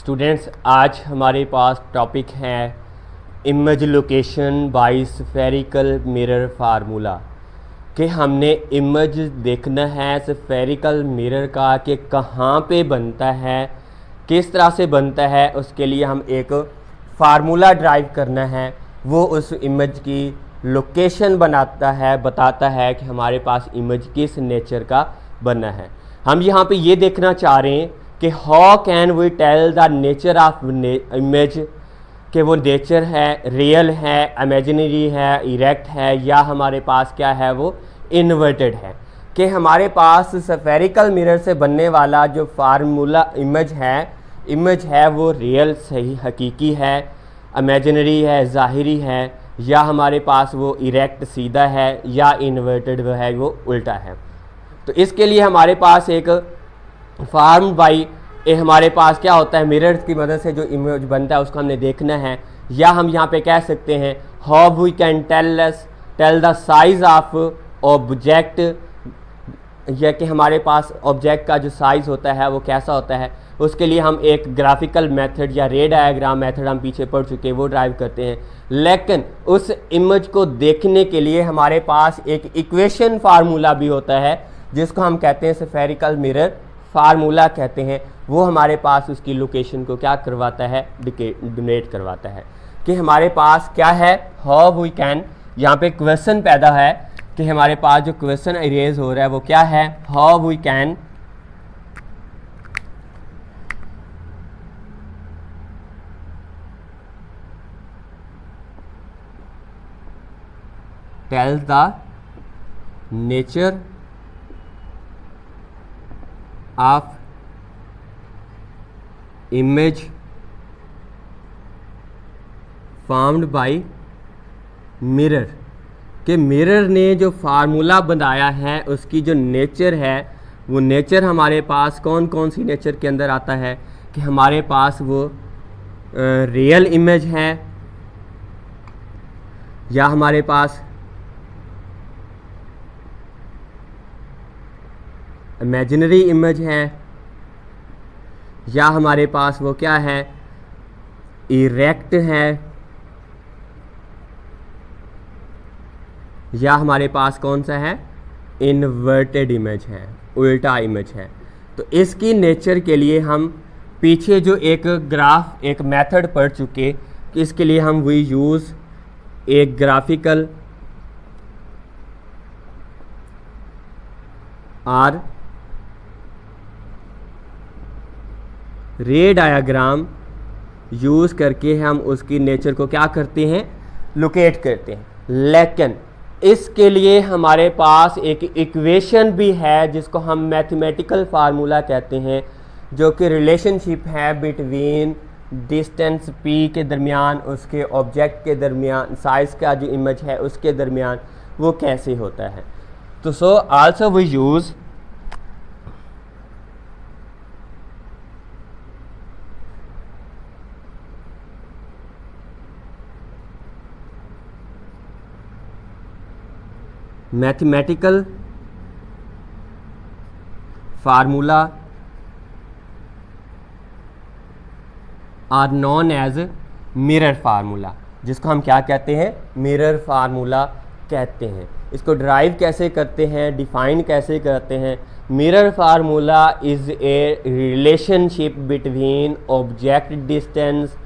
Students, आज हमारे पास topic है image location bye spherical mirror formula कि हमने इमेज देखना है स्फेरिकल मिरर का कि कहाँ पे बनता है, किस तरह से बनता है। उसके लिए हम एक फार्मूला ड्राइव करना है, वो उस इमेज की लोकेशन बताता है कि हमारे पास इमेज किस नेचर का बना है। हम यहाँ पे ये देखना चाह रहे हैं कि how can we tell the nature of image, कि वो नेचर है, रियल है, इमेजिनरी है, इरेक्ट है, या हमारे पास क्या है, वो इन्वर्टेड है। कि हमारे पास स्फेरिकल मिरर से बनने वाला जो फार्मूला इमेज है वो रियल सही हकीकी है, इमेजिनरी है, ज़ाहिरी है, या हमारे पास वो इरेक्ट सीधा है, या इन्वर्टेड है वो उल्टा है। तो इसके लिए हमारे पास एक फार्म बाई हमारे पास क्या होता है, मिरर्स की मदद से जो इमेज बनता है उसको हमने देखना है। या हम यहाँ पे कह सकते हैं how we can tell the size of object, या कि हमारे पास ऑब्जेक्ट का जो साइज़ होता है वो कैसा होता है। उसके लिए हम एक ग्राफिकल मेथड या रे डायग्राम मेथड हम पीछे पढ़ चुके हैं, वो ड्राइव करते हैं। लेकिन उस इमेज को देखने के लिए हमारे पास एक इक्वेशन फार्मूला भी होता है जिसको हम कहते हैं स्फेरिकल मिरर फार्मूला कहते हैं। वो हमारे पास उसकी लोकेशन को क्या करवाता है, डिनोट करवाता है कि हमारे पास क्या है, हाउ वी कैन। यहाँ पे क्वेश्चन पैदा है कि हमारे पास जो क्वेश्चन इरेज हो रहा है वो क्या है, how we can tell the nature of image formed by mirror, कि मिरर ने जो फार्मूला बनाया है उसकी जो नेचर है, वो नेचर हमारे पास कौन कौन सी नेचर के अंदर आता है कि हमारे पास वो रियल इमेज है, या हमारे पास इमेजिनरी इमेज है, या हमारे पास वो क्या है, इरेक्ट है, या हमारे पास कौन सा है, इन्वर्टेड इमेज है, उल्टा इमेज है। तो इसकी नेचर के लिए हम पीछे जो एक ग्राफ एक मेथड पढ़ चुके कि इसके लिए हम वी यूज़ एक ग्राफिकल और रे डायग्राम यूज़ करके हम उसकी नेचर को क्या करते हैं, लोकेट करते हैं। लेकिन इसके लिए हमारे पास एक इक्वेशन भी है जिसको हम मैथमेटिकल फार्मूला कहते हैं, जो कि रिलेशनशिप है बिटवीन डिस्टेंस p के दरमियान, उसके ऑब्जेक्ट के दरमियान, साइज़ का जो इमेज है उसके दरमियान वो कैसे होता है। तो so also we use mathematical formula or known as mirror formula, जिसको हम क्या कहते हैं, मिरर फार्मूला कहते हैं। इसको ड्राइव कैसे करते हैं, डिफाइन कैसे करते हैं। Mirror formula is a relationship between object distance,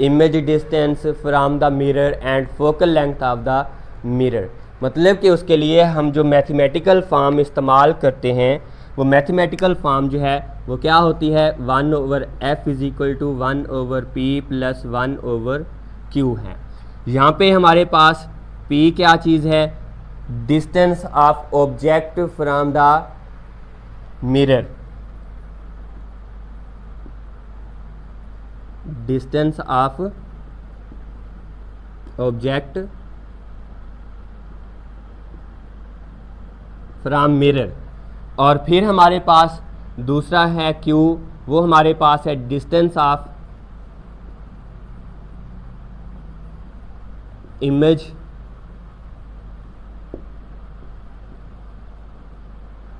image distance from the mirror and focal length of the mirror. मतलब कि उसके लिए हम जो मैथमेटिकल फॉर्म इस्तेमाल करते हैं, वो मैथमेटिकल फॉर्म जो है वो क्या होती है, 1/f is equal to 1/p plus 1/q है। यहाँ पे हमारे पास p क्या चीज़ है, distance of object from the mirror, distance of object from mirror. और फिर हमारे पास दूसरा है Q, वो हमारे पास है distance of image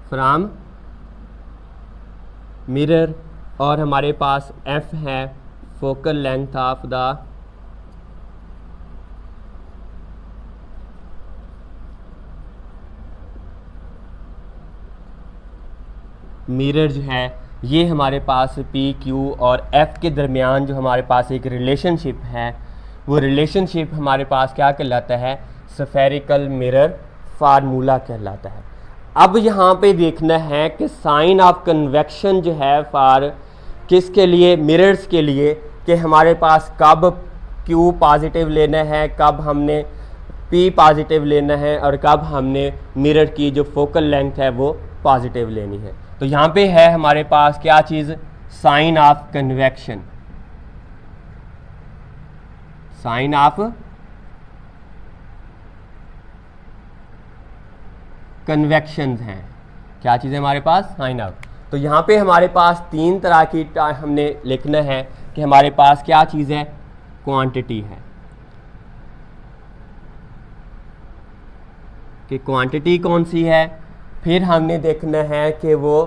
from mirror. और हमारे पास f है focal length of the mirror जो है, ये हमारे पास पी क्यू और एफ के दरमियान जो हमारे पास एक रिलेशनशिप है, वो रिलेशनशिप हमारे पास क्या कहलाता है, स्फेरिकल मिरर फार्मूला कहलाता है। अब यहाँ पे देखना है कि साइन ऑफ कन्वेक्शन जो है फॉर किसके लिए, मिरर्स के लिए, कि हमारे पास कब क्यू पॉजिटिव लेना है, कब हमने पी पॉजिटिव लेना है और कब हमने मिरर की जो फोकल लेंथ है वो पॉजिटिव लेनी है। तो यहाँ पे है हमारे पास क्या चीज़, sign of convection, sign of convections हैं। क्या चीज़ है हमारे पास, साइन ऑफ। तो यहाँ पे हमारे पास तीन तरह की हमने लिखना है कि हमारे पास क्या चीज़ है, क्वांटिटी है, कि क्वांटिटी कौन सी है। फिर हमने देखना है कि वो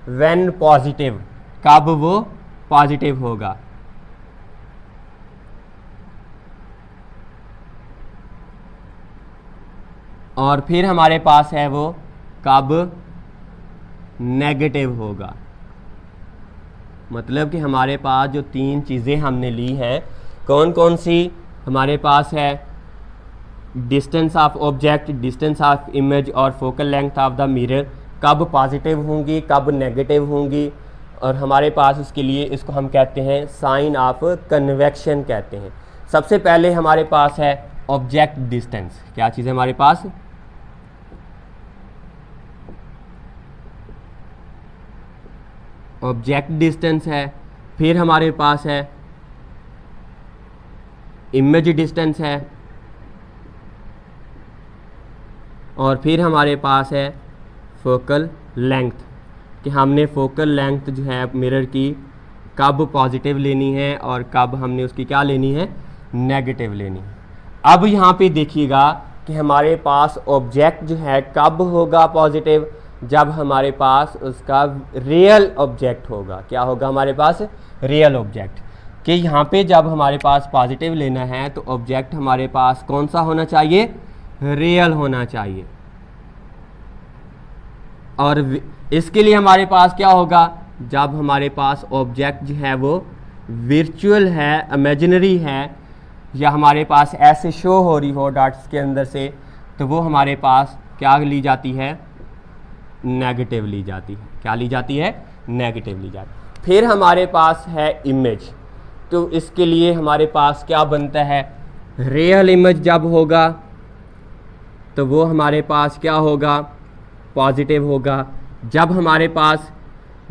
व्हेन पॉजिटिव, कब वो पॉजिटिव होगा। और फिर हमारे पास है वो कब नेगेटिव होगा। मतलब कि हमारे पास जो तीन चीज़ें हमने ली हैं, कौन कौन सी, हमारे पास है distance of object, distance of image और focal length of the mirror, कब पॉजिटिव होंगी कब नेगेटिव होंगी। और हमारे पास उसके लिए इसको हम कहते हैं साइन ऑफ कन्वेक्शन कहते हैं। सबसे पहले हमारे पास है ऑब्जेक्ट डिस्टेंस। क्या चीज़ है हमारे पास, ऑब्जेक्ट डिस्टेंस है। फिर हमारे पास है इमेज डिस्टेंस है, और फिर हमारे पास है फोकल लेंथ, कि हमने फोकल लेंथ जो है मिरर की कब पॉजिटिव लेनी है और कब हमने उसकी क्या लेनी है, नेगेटिव लेनी है। अब यहाँ पे देखिएगा कि हमारे पास ऑब्जेक्ट जो है कब होगा पॉजिटिव, जब हमारे पास उसका रियल ऑब्जेक्ट होगा। क्या होगा हमारे पास, रियल ऑब्जेक्ट। कि यहाँ पे जब हमारे पास पॉजिटिव लेना है तो ऑब्जेक्ट हमारे पास कौन सा होना चाहिए, रियल होना चाहिए। और इसके लिए हमारे पास क्या होगा, जब हमारे पास ऑब्जेक्ट जो है वो वर्चुअल है, इमेजिनरी है, या हमारे पास ऐसे शो हो रही हो डॉट्स के अंदर से, तो वो हमारे पास क्या ली जाती है, नेगेटिव ली जाती है। क्या ली जाती है, नेगेटिव ली जाती है। फिर हमारे पास है इमेज। तो इसके लिए हमारे पास क्या बनता है, रियल इमेज जब होगा तो वो हमारे पास क्या होगा, पॉजिटिव होगा। जब हमारे पास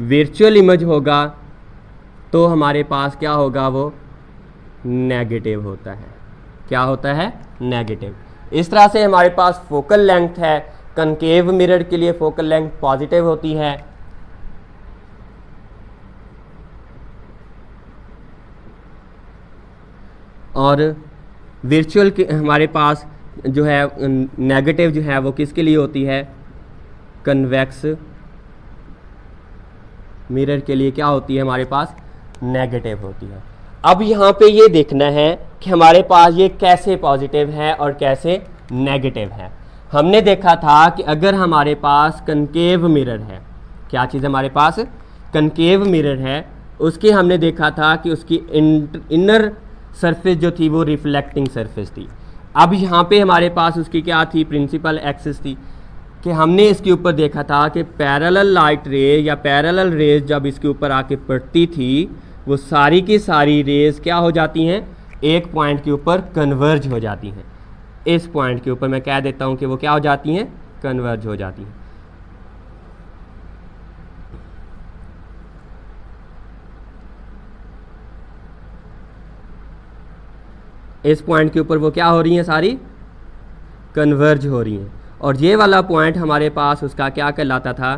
वर्चुअल इमेज होगा तो हमारे पास क्या होगा, वो नेगेटिव होता है। क्या होता है, नेगेटिव। इस तरह से हमारे पास फोकल लेंथ है, कनकेव मिरर के लिए फोकल लेंथ पॉजिटिव होती है। और वर्चुअल हमारे पास जो है नेगेटिव जो है वो किसके लिए होती है, कन्वेक्स मिरर के लिए क्या होती है, हमारे पास नेगेटिव होती है। अब यहाँ पे ये देखना है कि हमारे पास ये कैसे पॉजिटिव है और कैसे नेगेटिव है। हमने देखा था कि अगर हमारे पास कनकेव मिरर है, क्या चीज़ हमारे पास कनकेव मिरर है, उसकी हमने देखा था कि उसकी इनर सरफेस जो थी वो रिफ्लेक्टिंग सरफेस थी। अब यहाँ पे हमारे पास उसकी क्या थी, प्रिंसिपल एक्सिस थी। कि हमने इसके ऊपर देखा था कि पैरेलल लाइट रे या पैरेलल रेज जब इसके ऊपर आके पड़ती थी, वो सारी की सारी रेज क्या हो जाती हैं, एक पॉइंट के ऊपर कन्वर्ज हो जाती हैं। इस पॉइंट के ऊपर मैं कह देता हूं कि वो क्या हो जाती हैं, कन्वर्ज हो जाती हैं। इस पॉइंट के ऊपर वो क्या हो रही हैं, सारी कन्वर्ज हो रही हैं। और ये वाला पॉइंट हमारे पास उसका क्या कहलाता था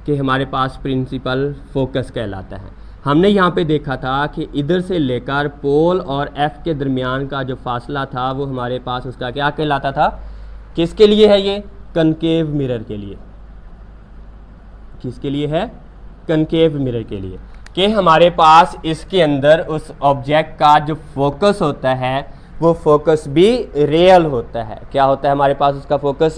कि हमारे पास प्रिंसिपल फोकस कहलाता है। हमने यहाँ पे देखा था कि इधर से लेकर पोल और एफ के दरमियान का जो फासला था वो हमारे पास उसका क्या कहलाता था, किसके लिए है ये, कनकेव मिरर के लिए। किसके लिए है, कनकेव मिरर के लिए। कि हमारे पास इसके अंदर उस ऑब्जेक्ट का जो फोकस होता है वो फोकस भी रियल होता है। क्या होता है हमारे पास, उसका फोकस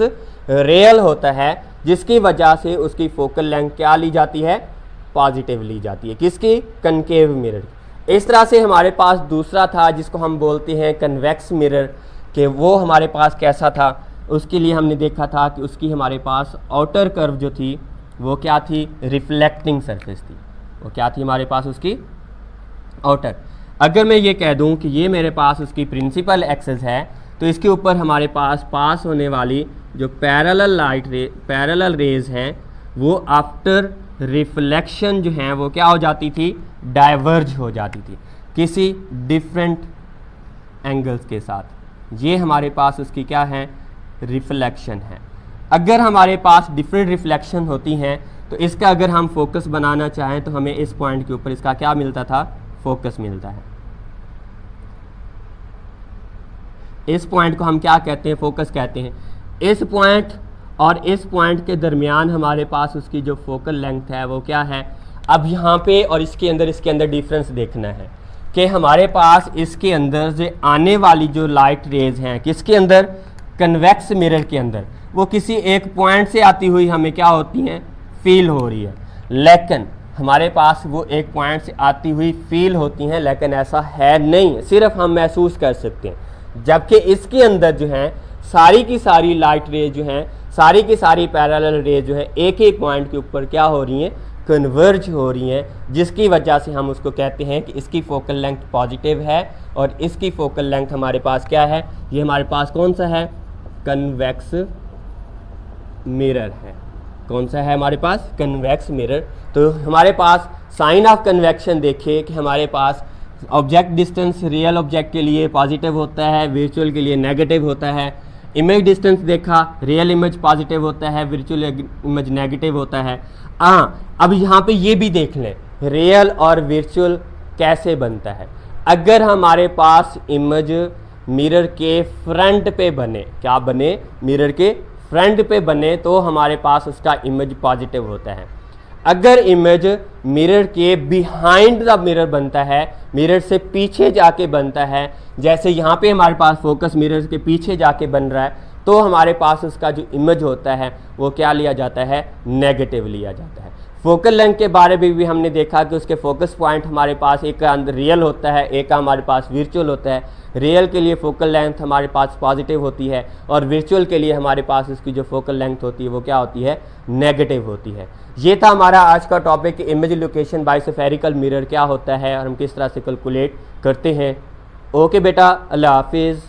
रियल होता है, जिसकी वजह से उसकी फोकल लेंथ क्या ली जाती है, पॉजिटिव ली जाती है। किसकी, कनकेव मिरर। इस तरह से हमारे पास दूसरा था जिसको हम बोलते हैं कन्वेक्स मिरर, कि वो हमारे पास कैसा था, उसके लिए हमने देखा था कि उसकी हमारे पास आउटर कर्व जो थी वो क्या थी, रिफ्लेक्टिंग सरफेस थी। वो क्या थी हमारे पास, उसकी आउटर। अगर मैं ये कह दूं कि ये मेरे पास उसकी प्रिंसिपल एक्सेस है, तो इसके ऊपर हमारे पास होने वाली जो पैरेलल रेज हैं वो आफ्टर रिफ्लेक्शन जो हैं वो क्या हो जाती थी, डाइवर्ज हो जाती थी किसी डिफरेंट एंगल्स के साथ। ये हमारे पास उसकी क्या है, रिफ्लेक्शन है। अगर हमारे पास डिफरेंट रिफ्लेक्शन होती हैं तो इसका अगर हम फोकस बनाना चाहें तो हमें इस पॉइंट के ऊपर इसका क्या मिलता था, फोकस मिलता है। इस पॉइंट को हम क्या कहते हैं, फोकस कहते हैं। इस पॉइंट और इस पॉइंट के दरमियान हमारे पास उसकी जो फोकल लेंथ है वो क्या है। अब यहाँ पे और इसके अंदर डिफरेंस देखना है कि हमारे पास इसके अंदर जो आने वाली जो लाइट रेज हैं, किसके अंदर, कन्वेक्स मिरर के अंदर, वो किसी एक पॉइंट से आती हुई हमें क्या होती हैं, फील हो रही है। लेकिन हमारे पास वो एक पॉइंट से आती हुई फील होती हैं, लेकिन ऐसा है नहीं, सिर्फ हम महसूस कर सकते हैं। जबकि इसके अंदर जो हैं सारी की सारी लाइट रेज जो हैं, सारी की सारी पैरेलल रेज जो है एक ही पॉइंट के ऊपर क्या हो रही हैं, कन्वर्ज हो रही हैं, जिसकी वजह से हम उसको कहते हैं कि इसकी फोकल लेंथ पॉजिटिव है और इसकी फोकल लेंथ हमारे पास क्या है, ये हमारे पास कौन सा है, कन्वेक्स मिरर है। कौन सा है हमारे पास, कन्वेक्स मिरर। तो हमारे पास साइन ऑफ कन्वेक्शन देखिए कि हमारे पास ऑब्जेक्ट डिस्टेंस रियल ऑब्जेक्ट के लिए पॉजिटिव होता है, वर्चुअल के लिए नेगेटिव होता है। इमेज डिस्टेंस देखा, रियल इमेज पॉजिटिव होता है, वर्चुअल इमेज नेगेटिव होता है। अब यहाँ पे ये भी देख लें रियल और वर्चुअल कैसे बनता है। अगर हमारे पास इमेज मिरर के फ्रंट पे बने, क्या बने, मिरर के फ्रंट पे बने, तो हमारे पास उसका इमेज पॉजिटिव होता है। अगर इमेज मिरर के बिहाइंड द मिरर बनता है, मिरर से पीछे जाके बनता है, जैसे यहाँ पे हमारे पास फोकस मिरर के पीछे जाके बन रहा है, तो हमारे पास उसका जो इमेज होता है वो क्या लिया जाता है, नेगेटिव लिया जाता है। फोकल लेंथ के बारे में भी हमने देखा कि उसके फोकस पॉइंट हमारे पास एक का अंदर रियल होता है, एक का हमारे पास वर्चुअल होता है। रियल के लिए फोकल लेंथ हमारे पास पॉजिटिव होती है और वर्चुअल के लिए हमारे पास उसकी जो फोकल लेंथ होती है वो क्या होती है, नेगेटिव होती है। ये था हमारा आज का topic, image location bye spherical mirror क्या होता है और हम किस तरह से कैलकुलेट करते हैं। ओके बेटा, अल्लाह हाफिज़।